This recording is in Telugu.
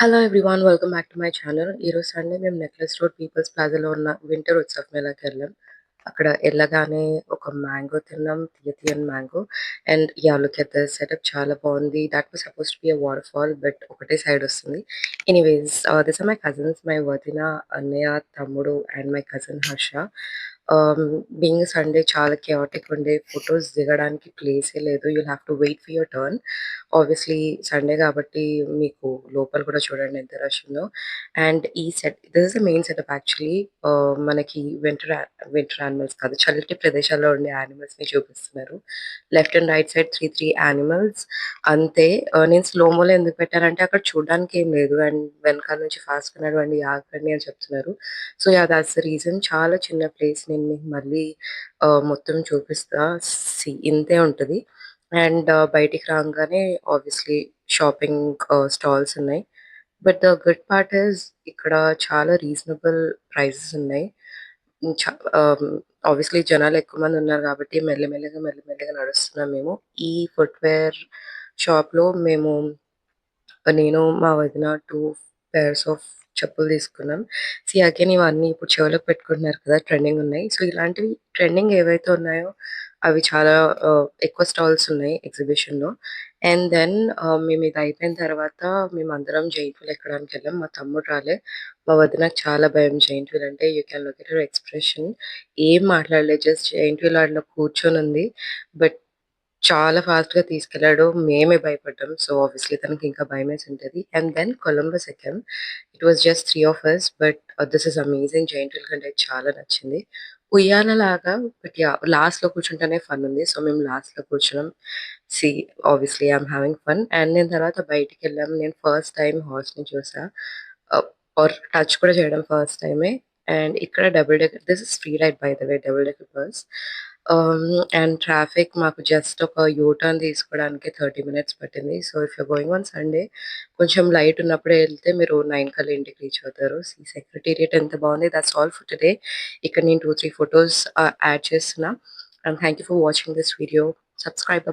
Hello everyone. Welcome back to my channel. ఈరోజు సండే మేము నెక్లెస్ రోడ్ పీపుల్స్ ప్లాజాలో ఉన్న వింటర్ ఉత్సవ్ మేళాకెళ్ళాం. అక్కడ ఎళ్ళగానే ఒక మ్యాంగో తిన్నాం. తీయని mango. And look at this setup చాలా బావుంది. That was supposed to be a waterfall but ఒకటే సైడ్ వస్తుంది. Anyways this are my cousins, my వదిన, అన్నయ్య, తమ్ముడు and my cousin Harsha. Being Sunday చాలా కెయాటిక్ ఉండే. ఫోటోస్ దిగడానికి ప్లేసే లేదు. You'll have to wait for your turn. Obviously Sunday కాబట్టి మీకు లోపల కూడా చూడండి ఎంత రష్ ఉందో. అండ్ ఈ this is the main setup actually. మనకి వింటర్ యానిమల్స్ కాదు, చల్లటి ప్రదేశాల్లో ఉండే యానిమల్స్‌ని చూపిస్తున్నారు. Left and right side 3 animals అంతే. నేను స్లోమోలో ఎందుకు పెట్టానంటే అక్కడ చూడడానికి ఏం లేదు. అండ్ వెనకాల నుంచి ఫాస్ట్‌గా నడవండి, ఆగండి అని చెప్తున్నారు. So thoughts the reason. చాలా చిన్న ప్లేస్. నేను మీకు మళ్ళీ మొత్తం చూపిస్తా. ఇంతే ఉంటది. అండ్ బయటికి రాంగానే ఆబ్వియస్లీ షాపింగ్ స్టాల్స్ ఉన్నాయి. But the good part is ఇక్కడ చాలా రీజనబుల్ ప్రైజెస్ ఉన్నాయి. హ్మ్. ఆబ్వియస్లీ జనాలు ఎక్కువ మంది ఉన్నారు కాబట్టి మెల్లిమెల్లిగా నడుస్తున్నాం మేము. ఈ ఫుట్‌వేర్ షాప్‌లో నేను, మా వదిన 2 పెయిర్స్ ఆఫ్ చెప్పులు తీసుకున్నాం. అగైన్ ఇవన్నీ ఇప్పుడు చెవులకు పెట్టుకుంటున్నారు కదా! ట్రెండింగ్ ఉన్నాయి. సో, ఇలాంటివి ట్రెండింగ్ ఏవైతే ఉన్నాయో అవి చాలా ఎక్కువ స్టాల్స్ ఉన్నాయి ఎగ్జిబిషన్‌లో. అండ్ దెన్ మేము ఇది అయిపోయిన తర్వాత మేమందరం జెయింట్ వీల్ ఎక్కడానికెళ్ళాం. మా తమ్ముడు రాలే. మా వదినకి చాలా భయం జెయింట్ వీల్ అంటే. You can look at her expression. ఏం మాట్లాడలేదు. జస్ట్ జెయింట్ వీల్ అందులో కూర్చొనుంది. బట్ చాలా ఫాస్ట్‌గా తీసుకెళ్ళాడు. మేమే భయపడ్డాం. సో, ఆబ్వియస్లీ తనకి ఇంకా భయమేసుంటది. అండ్ దెన్ కొలంబస్ ఎక్కాం. It was just 3 of us. But this is amazing. Giant wheel కంటే చాలా నచ్చింది. ఉయ్యాలలాగా బట్ లాస్ట్‌లో కూర్చుంటేనే ఫన్ ఉంది. సో, మేము లాస్ట్‌లో కూర్చున్నాం. See obviously I am having fun. And నేను తర్వాత బయటికెళ్ళాం. నేను ఫస్ట్ టైమ్ హార్స్‌ని చూసా. ఆహ్, టచ్ కూడా చేయడం ఫస్ట్ టైమే. అండ్ ఇక్కడ double decker, this is free ride by the way, double decker bus. Ah, and traffic మాకు జస్ట్ ఒక యూ టర్న్ తీసుకోవడానికే 30 మినిట్స్ పట్టింది. So, if you're going on Sunday కొంచెం లైట్ ఉన్నప్పుడే ఎళ్తే మీరు 9 కల్లా ఇంటికి రీచ్ అవుతారు. సెక్రటేరియట్ ఎంత బావుంది. That's all for today. ఇక్కడ నేను 2, 3 ఫోటోస్ యాడ్ చేస్తున్నా. And thank you for watching this video. Subscribe.